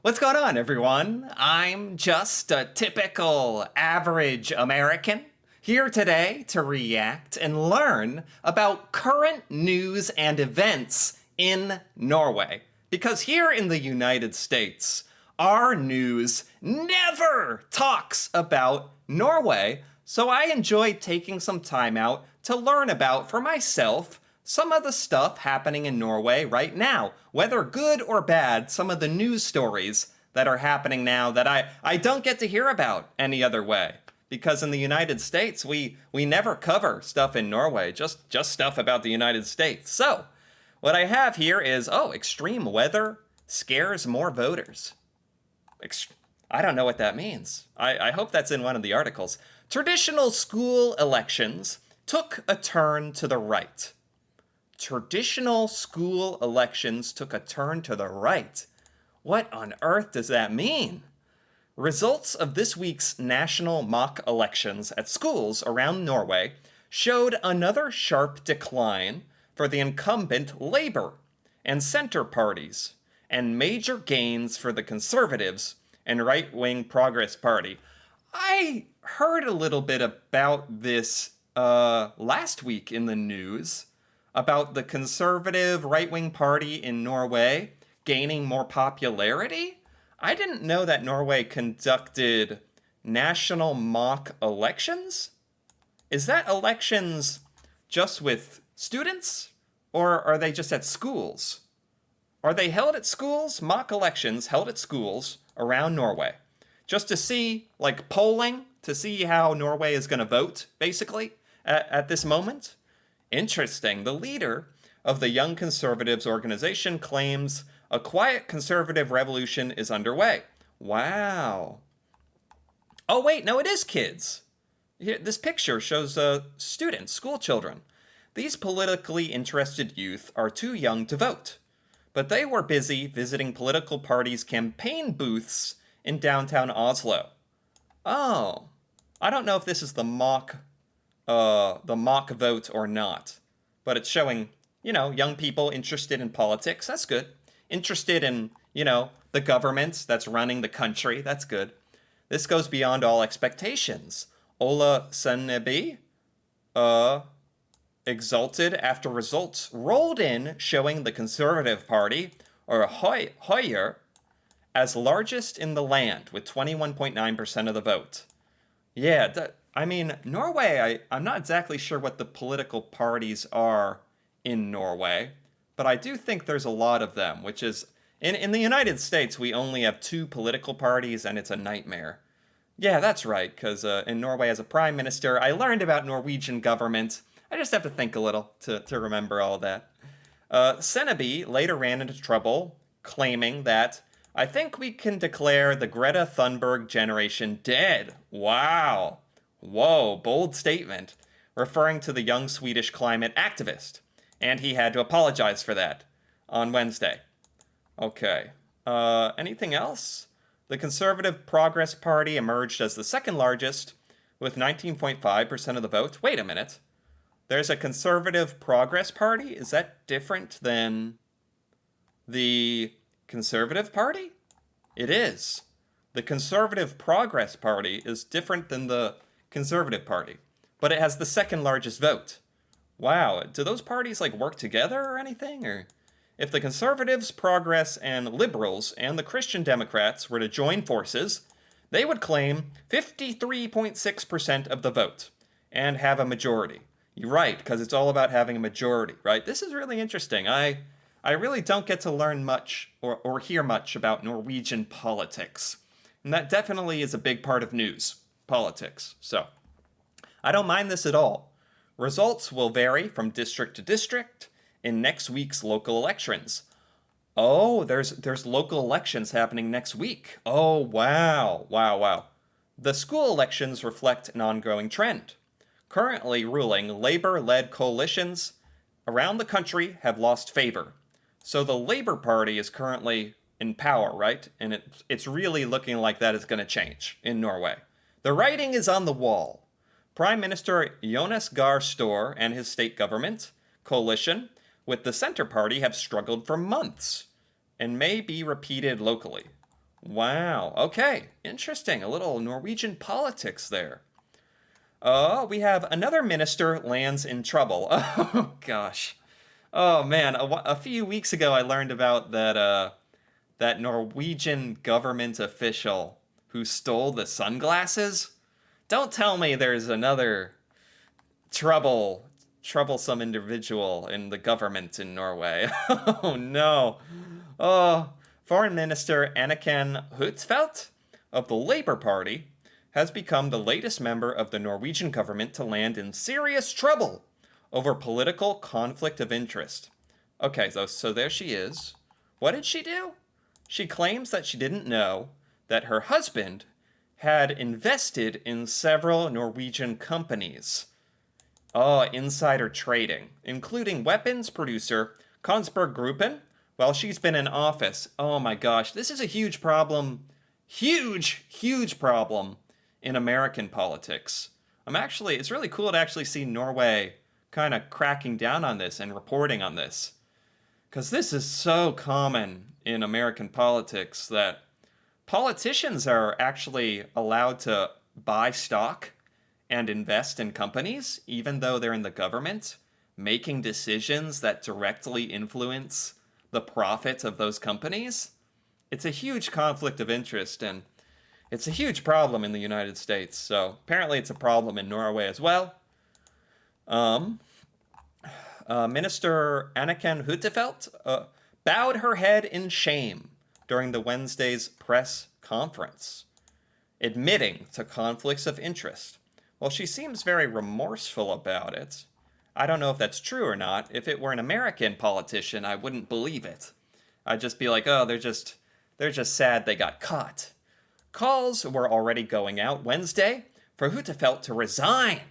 What's going on, everyone? I'm just a typical average American here today to react and learn about current news and events in Norway. Because here in the United States, our news never talks about Norway, so I enjoy taking some time out to learn about for myself some of the stuff happening in Norway right now, whether good or bad, some of the news stories that are happening now that I don't get to hear about any other way. Because in the United States, we never cover stuff in Norway, just stuff about the United States. So, what I have here is, extreme weather scares more voters. I don't know what that means. I hope that's in one of the articles. Traditional school elections took a turn to the right. Traditional school elections took a turn to the right. What on earth does that mean? Results of this week's national mock elections at schools around Norway showed another sharp decline for the incumbent Labour and Centre parties, and major gains for the Conservatives and right-wing Progress Party. I heard a little bit about this last week in the news about the conservative right-wing party in Norway gaining more popularity. I didn't know that Norway conducted national mock elections. Is that elections just with students, or are they just at schools? Are they held at schools? Mock elections held at schools around Norway, just to see, like polling, to see how Norway is going to vote, basically, at this moment? Interesting. The leader of the Young Conservatives organization claims a quiet conservative revolution is underway. Wow. Oh, wait, no, it is kids. Here, this picture shows students, school children. These politically interested youth are too young to vote, but they were busy visiting political parties' campaign booths in downtown Oslo. Oh, I don't know if this is the mock vote or not, but it's showing, young people interested in politics. That's good. Interested in, the government that's running the country. That's good. This goes beyond all expectations. Ola Sunnebi, exulted after results rolled in showing the Conservative Party, or Høyre, as largest in the land with 21.9% of the vote. Yeah, Norway, I'm not exactly sure what the political parties are in Norway, but I do think there's a lot of them, which is, in the United States, we only have two political parties, and it's a nightmare. Yeah, that's right, because in Norway, as a prime minister, I learned about Norwegian government. I just have to think a little to remember all that. Seneby later ran into trouble, claiming that, I think we can declare the Greta Thunberg generation dead. Wow. Whoa, bold statement, referring to the young Swedish climate activist. And he had to apologize for that on Wednesday. Okay. Anything else? The Conservative Progress Party emerged as the second largest, with 19.5% of the vote. Wait a minute. There's a Conservative Progress Party? Is that different than the Conservative Party? It is. The Conservative Progress Party is different than the Conservative Party, but it has the second largest vote. Wow, do those parties work together or anything? Or if the Conservatives, Progress, and Liberals and the Christian Democrats were to join forces, they would claim 53.6% of the vote and have a majority. You're right, because it's all about having a majority, right? This is really interesting. I really don't get to learn much or hear much about Norwegian politics. And that definitely is a big part of news, politics. So I don't mind this at all. Results will vary from district to district in next week's local elections. Oh, there's local elections happening next week. Oh, wow. Wow. The school elections reflect an ongoing trend. Currently ruling Labour-led coalitions around the country have lost favor. So the Labour Party is currently in power, right? And it's really looking like that is going to change in Norway. The writing is on the wall. Prime Minister Jonas Gahr Støre and his state government coalition with the Centre Party have struggled for months and may be repeated locally. Wow. Okay. Interesting. A little Norwegian politics there. We have another minister lands in trouble. Oh, gosh. Oh, man. A few weeks ago, I learned about that Norwegian government official who stole the sunglasses. Don't tell me there's another troublesome individual in the government in Norway. Oh no. Oh, Foreign Minister Anniken Huitfeldt of the Labour Party has become the latest member of the Norwegian government to land in serious trouble over political conflict of interest. Okay, so there she is. What did she do? She claims that she didn't know that her husband had invested in several Norwegian companies. Oh, insider trading, including weapons producer Kongsberg Gruppen, while she's been in office. Oh my gosh, this is a huge problem. Huge problem in American politics. It's really cool to actually see Norway kind of cracking down on this and reporting on this. Because this is so common in American politics that politicians are actually allowed to buy stock and invest in companies, even though they're in the government, making decisions that directly influence the profits of those companies. It's a huge conflict of interest, and it's a huge problem in the United States. So apparently it's a problem in Norway as well. Minister Anniken Huitfeldt bowed her head in shame during the Wednesday's press conference, admitting to conflicts of interest. Well, she seems very remorseful about it. I don't know if that's true or not. If it were an American politician, I wouldn't believe it. I'd just be like, oh, they're just sad they got caught. Calls were already going out Wednesday for Huitfeldt to resign.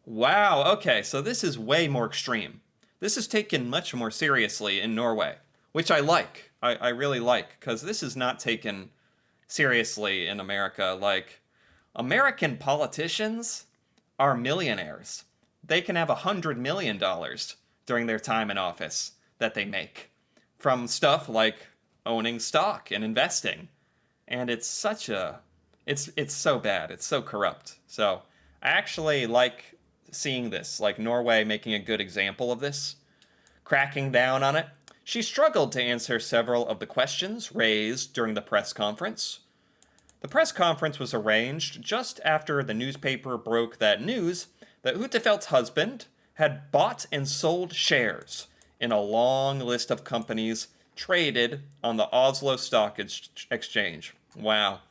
Wow, okay, so this is way more extreme. This is taken much more seriously in Norway, which I like. I really like, because this is not taken seriously in America. Like, American politicians are millionaires. They can have $100 million during their time in office that they make from stuff like owning stock and investing. And it's so bad. It's so corrupt. So I actually like seeing this, like Norway making a good example of this, cracking down on it. She struggled to answer several of the questions raised during the press conference. The press conference was arranged just after the newspaper broke that news that Huitfeldt's husband had bought and sold shares in a long list of companies traded on the Oslo Stock Exchange. Wow.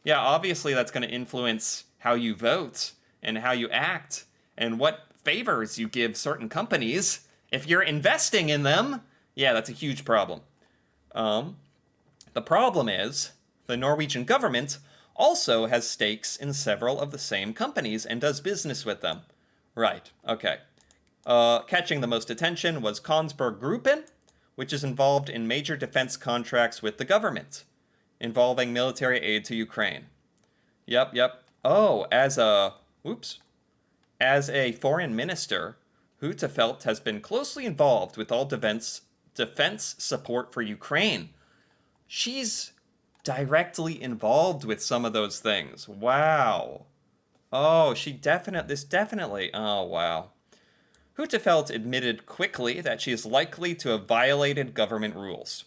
Yeah, obviously that's going to influence how you vote and how you act and what favors you give certain companies. If you're investing in them, yeah, that's a huge problem. The problem is the Norwegian government also has stakes in several of the same companies and does business with them. Right, okay. Catching the most attention was Kongsberg Gruppen, which is involved in major defense contracts with the government, involving military aid to Ukraine. Yep. Oh, as a foreign minister, Huitfeldt has been closely involved with all defense support for Ukraine. She's directly involved with some of those things. Wow. Oh, oh, wow. Huitfeldt admitted quickly that she is likely to have violated government rules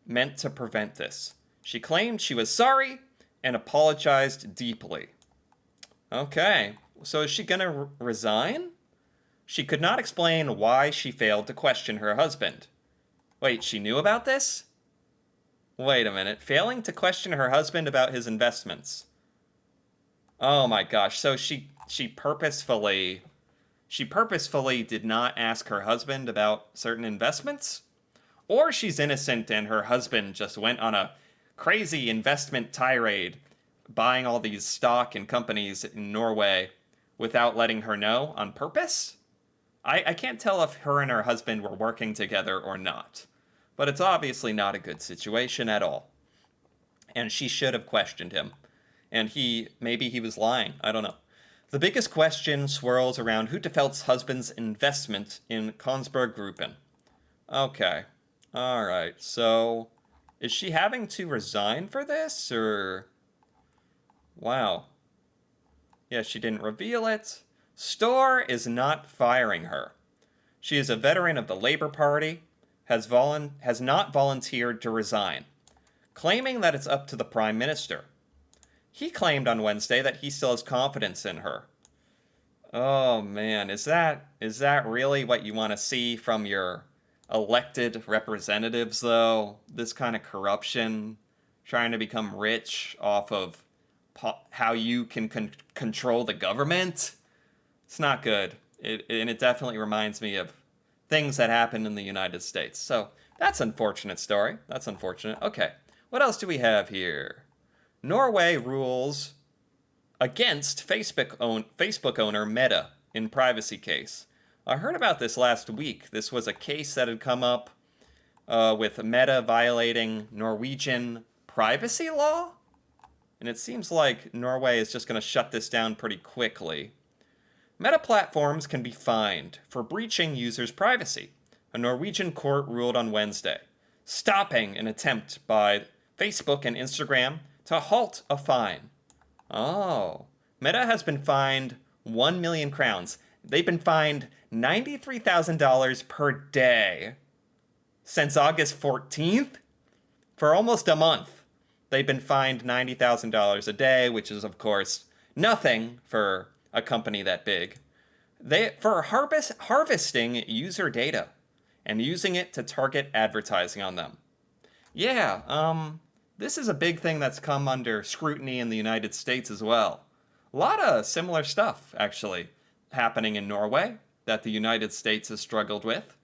meant to prevent this. She claimed she was sorry and apologized deeply. Okay, so is she gonna resign? She could not explain why she failed to question her husband. Wait, she knew about this? Wait a minute, failing to question her husband about his investments. Oh my gosh, so she purposefully did not ask her husband about certain investments? Or she's innocent and her husband just went on a crazy investment tirade, buying all these stock and companies in Norway without letting her know on purpose? I can't tell if her and her husband were working together or not, but it's obviously not a good situation at all. And she should have questioned him. And maybe he was lying, I don't know. The biggest question swirls around Huitfeldt's husband's investment in Kongsberg Gruppen. Okay, alright, so Is she having to resign for this, or... Wow. Yeah, she didn't reveal it. Store is not firing her. She is a veteran of the Labor Party, has not volunteered to resign, claiming that it's up to the Prime Minister. He claimed on Wednesday that he still has confidence in her. Oh man, is that really what you want to see from your elected representatives, though? This kind of corruption, trying to become rich off of how you can control the government? It's not good. And it definitely reminds me of things that happened in the United States. So that's an unfortunate story. That's unfortunate. Okay, what else do we have here? Norway rules against Facebook owner Meta in privacy case. I heard about this last week. This was a case that had come up with Meta violating Norwegian privacy law. And it seems like Norway is just going to shut this down pretty quickly. Meta platforms can be fined for breaching users' privacy. A Norwegian court ruled on Wednesday, stopping an attempt by Facebook and Instagram to halt a fine. Oh, Meta has been fined 1 million crowns. They've been fined $93,000 per day since August 14th for almost a month. They've been fined $90,000 a day, which is, of course, nothing for a company that big. For harvesting user data and using it to target advertising on them. Yeah, this is a big thing that's come under scrutiny in the United States as well. A lot of similar stuff, actually, happening in Norway that the United States has struggled with.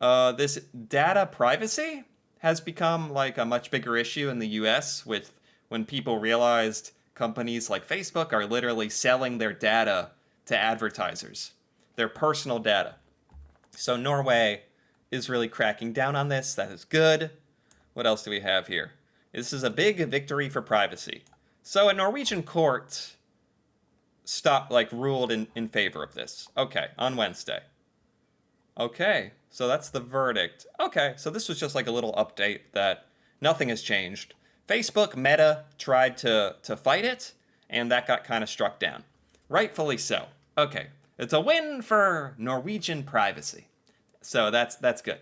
This data privacy has become like a much bigger issue in the US with when people realized companies like Facebook are literally selling their data to advertisers, their personal data. So Norway is really cracking down on this. That is good. What else do we have here? This is a big victory for privacy. So a Norwegian court ruled in favor of this. Okay, on Wednesday. Okay, so that's the verdict. Okay, so this was just like a little update that nothing has changed. Facebook, Meta tried to fight it, and that got kind of struck down. Rightfully so. Okay, it's a win for Norwegian privacy. So that's good.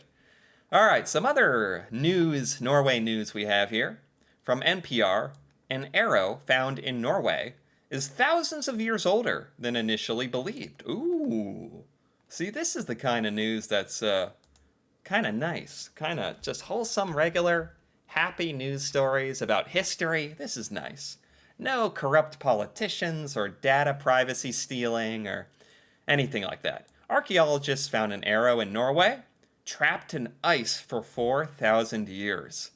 All right, some other news, Norway news we have here. From NPR, an arrow found in Norway is thousands of years older than initially believed. Ooh. See, this is the kind of news that's kind of nice. Kind of just wholesome, regular, happy news stories about history. This is nice. No corrupt politicians or data privacy stealing or anything like that. Archaeologists found an arrow in Norway, trapped in ice for 4,000 years.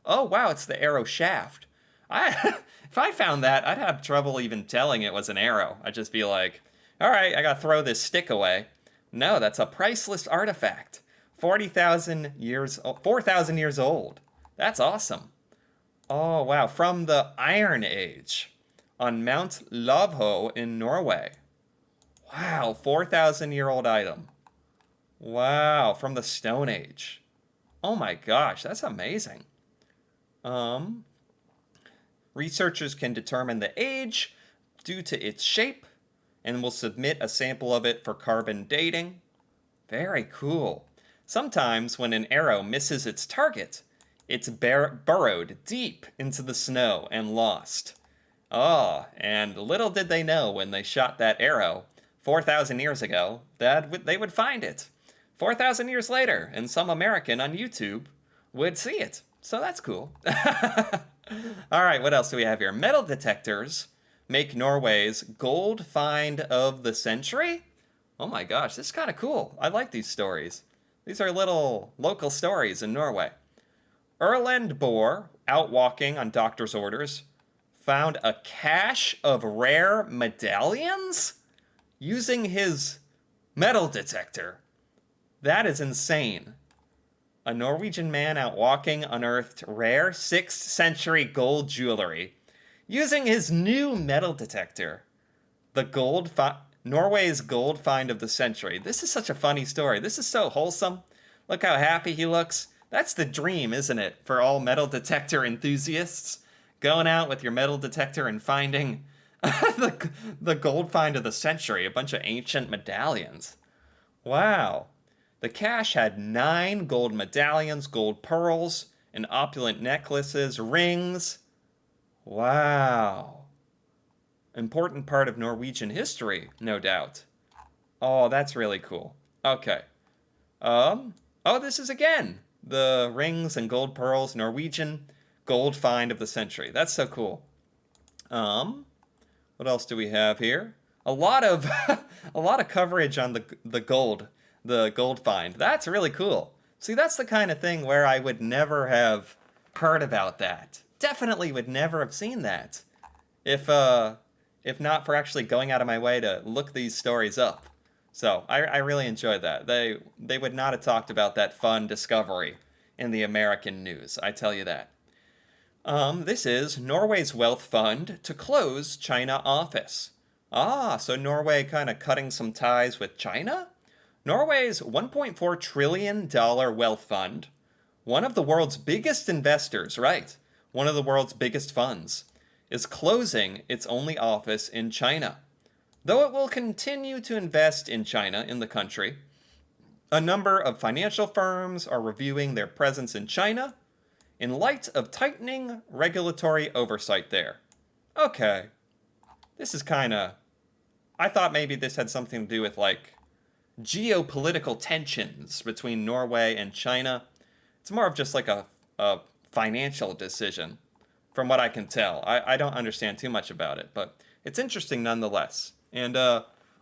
Oh, wow, it's the arrow shaft. If I found that, I'd have trouble even telling it was an arrow. I'd just be like, all right, I gotta throw this stick away. No, that's a priceless artifact. 4,000 years old. That's awesome. Oh, wow, from the Iron Age on Mount Lavho in Norway. Wow, 4,000-year-old item. Wow, from the Stone Age. Oh my gosh, that's amazing. Researchers can determine the age due to its shape and will submit a sample of it for carbon dating. Very cool. Sometimes when an arrow misses its target, it's burrowed deep into the snow and lost. Oh, and little did they know when they shot that arrow 4,000 years ago that they would find it. 4,000 years later, and some American on YouTube would see it. So that's cool. All right, what else do we have here? Metal detectors make Norway's gold find of the century? Oh my gosh, this is kind of cool. I like these stories. These are little local stories in Norway. Erlend Bohr, out walking on doctor's orders, found a cache of rare medallions using his metal detector. That is insane. A Norwegian man out walking unearthed rare 6th century gold jewelry using his new metal detector. Norway's gold find of the century. This is such a funny story. This is so wholesome. Look how happy he looks. That's the dream, isn't it, for all metal detector enthusiasts? Going out with your metal detector and finding the gold find of the century, a bunch of ancient medallions. Wow. The cache had 9 gold medallions, gold pearls, and opulent necklaces, rings. Wow. Important part of Norwegian history, no doubt. Oh, that's really cool. Okay. Oh, this is again the rings and gold pearls, Norwegian gold find of the century. That's so cool. Um, what else do we have here? A lot of a lot of coverage on the gold find. That's really cool. See, that's the kind of thing where I would never have heard about that. Definitely would never have seen that if not for actually going out of my way to look these stories up. So I really enjoyed that. They would not have talked about that fun discovery in the American news, I tell you that. This is Norway's wealth fund to close China office. Ah, so Norway kind of cutting some ties with China? Norway's $1.4 trillion wealth fund, one of the world's biggest investors, right? One of the world's biggest funds, is closing its only office in China. Though it will continue to invest in China, in the country, a number of financial firms are reviewing their presence in China in light of tightening regulatory oversight there. Okay, this is kind of... I thought maybe this had something to do with, like, geopolitical tensions between Norway and China. It's more of just like a financial decision, from what I can tell. I don't understand too much about it, but it's interesting nonetheless. And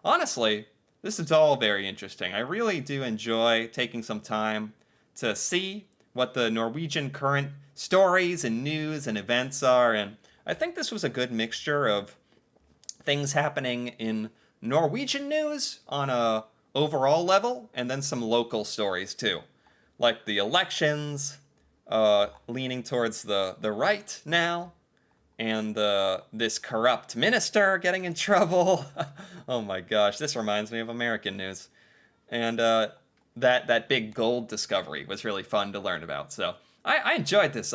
honestly, this is all very interesting. I really do enjoy taking some time to see what the Norwegian current stories and news and events are, and I think this was a good mixture of things happening in Norwegian news on a overall level, and then some local stories too, like the elections leaning towards the right now, and this corrupt minister getting in trouble. Oh my gosh, this reminds me of American news. And that big gold discovery was really fun to learn about. So I enjoyed this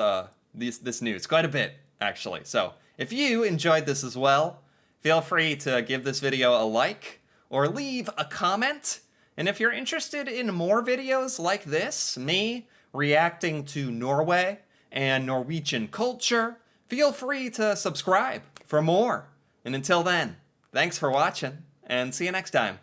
news quite a bit, actually. So if you enjoyed this as well, feel free to give this video a like or leave a comment. And if you're interested in more videos like this, me reacting to Norway and Norwegian culture, feel free to subscribe for more. And until then, thanks for watching, and see you next time.